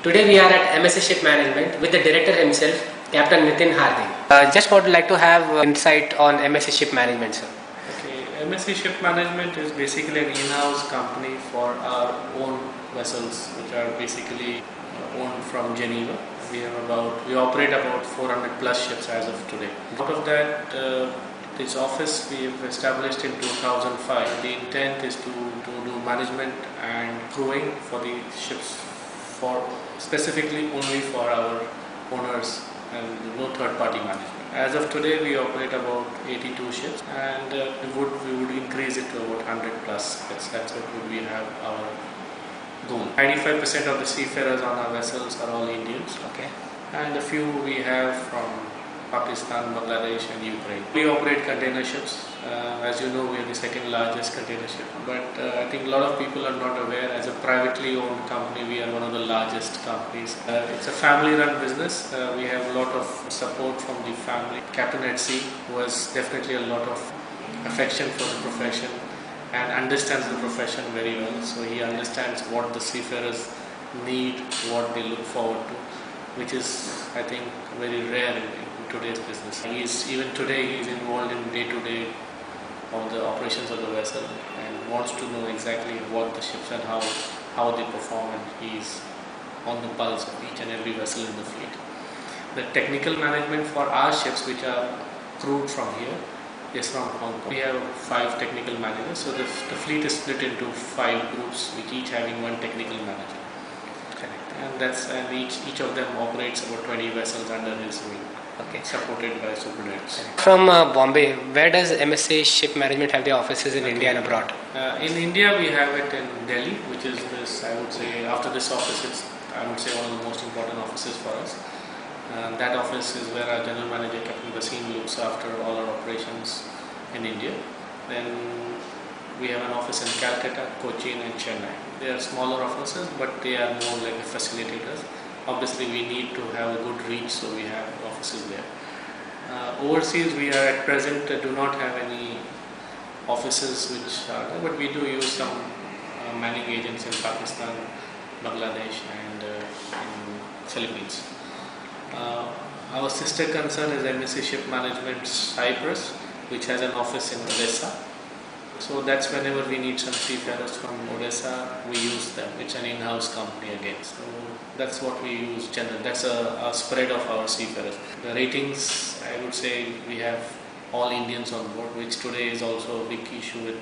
Today we are at MSC Ship Management with the director himself, Captain Nitin Hardik. Just would like to have insight on MSC Ship Management, sir. Okay, MSC Ship Management is basically an in-house company for our own vessels, which are basically owned from Geneva. We operate about 400 plus ships as of today. Out of that, this office we have established in 2005. The intent is to do management and crewing for the ships, for specifically only for our owners and no third-party management. As of today, we operate about 82 ships, and we would increase it to about 100 plus. That's what we have our goal. 95% of the seafarers on our vessels are all Indians. Okay. And a few we have from Pakistan, Bangladesh and Ukraine. We operate container ships. As you know, we are the second largest container ship. But I think a lot of people are not aware, as a privately owned company, we are one of the largest companies. It's a family run business. We have a lot of support from the family. Captain at Sea, who has definitely a lot of affection for the profession and understands the profession very well. So he understands what the seafarers need, what they look forward to, which is, I think, very rare in today's business. Even today he is involved in day-to-day of the operations of the vessel and wants to know exactly what the ships and how they perform, and he is on the pulse of each and every vessel in the fleet. The technical management for our ships, which are crewed from here, is from Hong Kong. We have 5 technical managers, so the fleet is split into 5 groups, with each having 1 technical manager. And each of them operates about 20 vessels under his wing. Okay. Supported by superintendents. From Bombay, where does MSC Ship Management have the offices in India and abroad? In India, we have it in Delhi, which is this, I would say, after this office, it's, I would say, one of the most important offices for us. That office is where our General Manager, Captain Basim, looks after all our operations in India. Then we have an office in Calcutta, Cochin and Chennai. They are smaller offices, but they are more like facilitators. Obviously, we need to have a good reach, so we have offices there. Overseas, we are at present do not have any offices which are there, but we do use some manning agents in Pakistan, Bangladesh and in Philippines. Our sister concern is MSC Ship Management Cyprus, which has an office in Odessa. So that's whenever we need some seafarers from Odessa, we use them. It's an in-house company again. So that's what we use generally. That's a spread of our seafarers. The ratings, I would say we have all Indians on board, which today is also a big issue with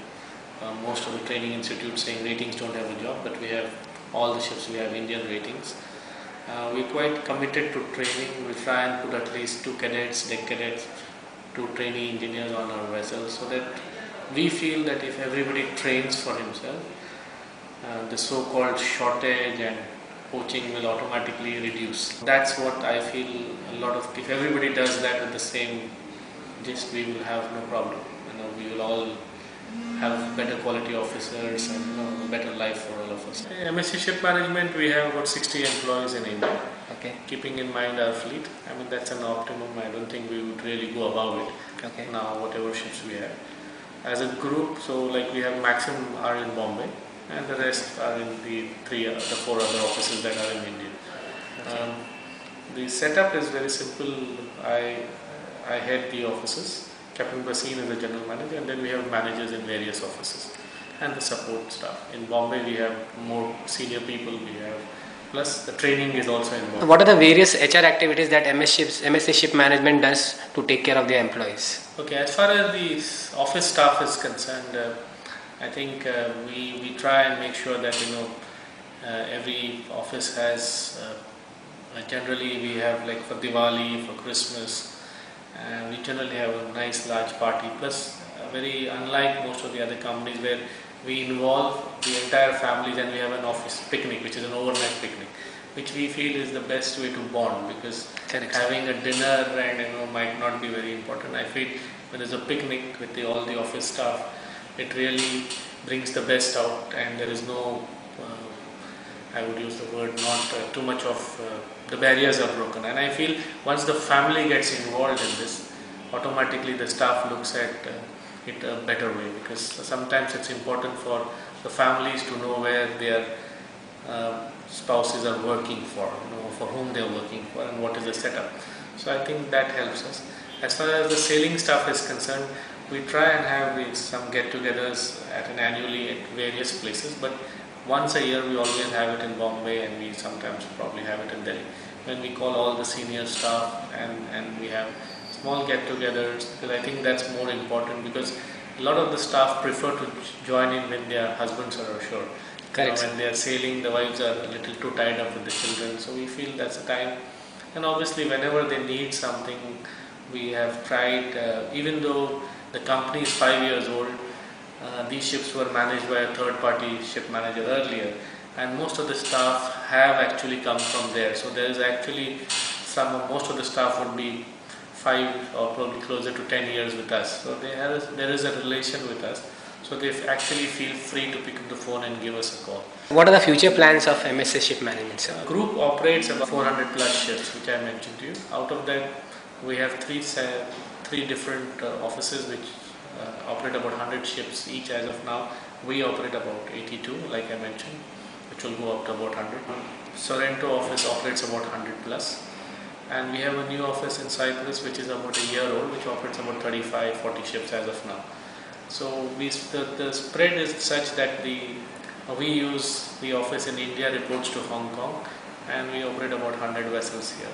most of the training institutes saying ratings don't have a job, but we have all the ships, we have Indian ratings. We're quite committed to training. We try and put at least 2 cadets, deck cadets, 2 trainee engineers on our vessels, so that we feel that if everybody trains for himself, the so-called shortage and poaching will automatically reduce. That's what I feel if everybody does that with the same gist, we will have no problem. We will all have better quality officers and a better life for all of us. MSC Ship Management, we have about 60 employees in India. Okay. Keeping in mind our fleet, I mean that's an optimum. I don't think we would really go above it. Okay. Now, whatever ships we have. As a group, so like we have maximum are in Bombay, and the rest are in the 4 other offices that are in India. Okay. The setup is very simple. I head the offices. Captain Basim is the general manager, and then we have managers in various offices and the support staff. In Bombay, we have more senior people. Plus the training is also involved. What are the various HR activities that MSC Ship Management does to take care of their employees? Okay, as far as the office staff is concerned, I think we try and make sure that every office has generally we have, like for Diwali, for Christmas, we generally have a nice large party. Plus, very unlike most of the other companies where we involve the entire families and we have an office picnic, which is an overnight picnic, which we feel is the best way to bond, because having a dinner and might not be very important. I feel when there's a picnic with all the office staff, it really brings the best out, and there is no, I would use the word, not too much of the barriers are broken. And I feel once the family gets involved in this, automatically the staff looks at it a better way, because sometimes it's important for the families to know where their spouses are working for, for whom they are working for, and what is the setup. So I think that helps us. As far as the sailing stuff is concerned, we try and have some get-togethers annually at various places, but once a year we always have it in Bombay, and we sometimes probably have it in Delhi, when we call all the senior staff and we have small get-togethers, because I think that's more important, because a lot of the staff prefer to join in when their husbands are ashore. Correct. When they are sailing, the wives are a little too tied up with the children, so we feel that's the time. And obviously whenever they need something, we have tried, even though the company is 5 years old, these ships were managed by a third party ship manager earlier, and most of the staff have actually come from there. So there is actually most of the staff would be 5 or probably closer to 10 years with us. So there is a relation with us. So they actually feel free to pick up the phone and give us a call. What are the future plans of MSC Ship Management, sir? Group operates about 400 plus ships, which I mentioned to you. Out of that, we have three different offices which operate about 100 ships each as of now. We operate about 82, like I mentioned, which will go up to about 100. Sorrento office operates about 100 plus. And we have a new office in Cyprus, which is about a year old, which operates about 35-40 ships as of now. So the spread is such that we use the office in India reports to Hong Kong, and we operate about 100 vessels here.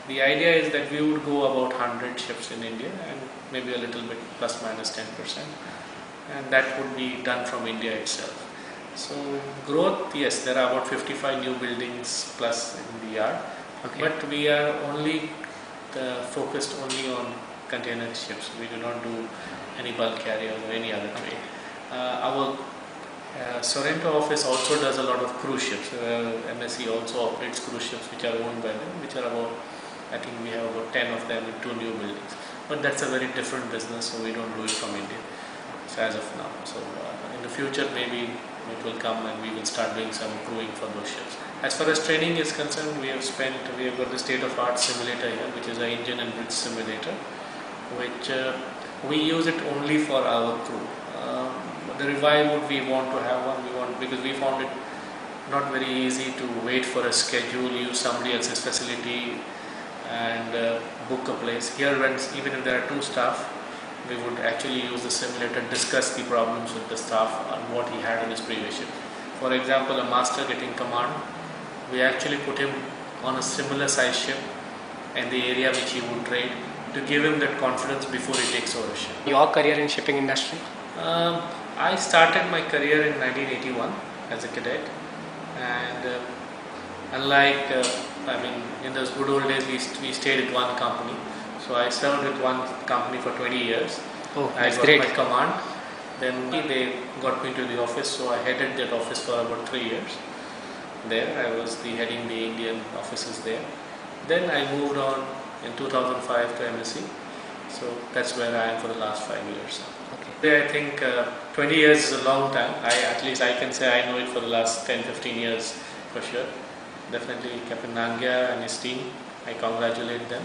The idea is that we would go about 100 ships in India, and maybe a little bit plus minus 10%, and that would be done from India itself. So growth, yes, there are about 55 new buildings plus in the yard, okay. But we are only focused only on container ships. We do not do any bulk carriers or any other trade. Our Sorrento office also does a lot of cruise ships. MSC also operates cruise ships which are owned by them, which are about, I think we have about 10 of them in 2 new buildings. But that's a very different business, so we don't do it from India, so as of now. So in the future maybe it will come and we will start doing some crewing for those ships. As far as training is concerned, we have got the state-of-art simulator here, which is an engine and bridge simulator, which we use it only for our crew. The revive would we want to have one, because we found it not very easy to wait for a schedule, use somebody else's facility and book a place. Here, even if there are 2 staff, we would actually use the simulator, discuss the problems with the staff on what he had in his previous ship. For example, a master getting command, we actually put him on a similar size ship in the area which he would trade, to give him that confidence before he takes over a ship. Your career in shipping industry? I started my career in 1981 as a cadet, and unlike, in those good old days we stayed with one company. So I served with one company for 20 years. Oh, that's great. I got my command. Then they got me to the office, so I headed that office for about 3 years. There I was heading the Indian offices there. Then I moved on in 2005 to MSC. So that's where I am for the last 5 years. Okay. I think 20 years is a long time. At least I can say I know it for the last 10-15 years for sure. Definitely Captain Nangia and his team, I congratulate them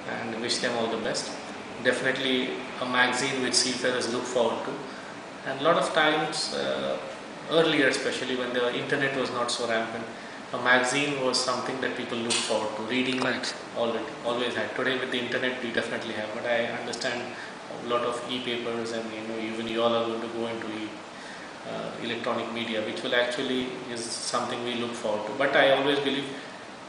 and wish them all the best. Definitely a magazine which seafarers look forward to. And a lot of times, earlier especially when the internet was not so rampant, a magazine was something that people look forward to reading. Correct. Always had. Today with the internet we definitely have, but I understand a lot of e-papers, and even you all are going to go into electronic media, which will actually is something we look forward to. But I always believe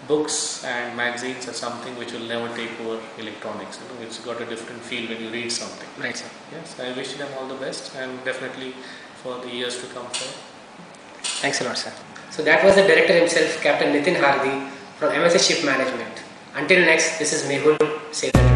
books and magazines are something which will never take over electronics. It's got a different feel when you read something. Right, sir. Yes, I wish them all the best, and definitely for the years to come forward. Thanks a lot, sir. So that was the director himself, Captain Nitin Hardy from MSC Ship Management. Until next, this is Mehul. Say that.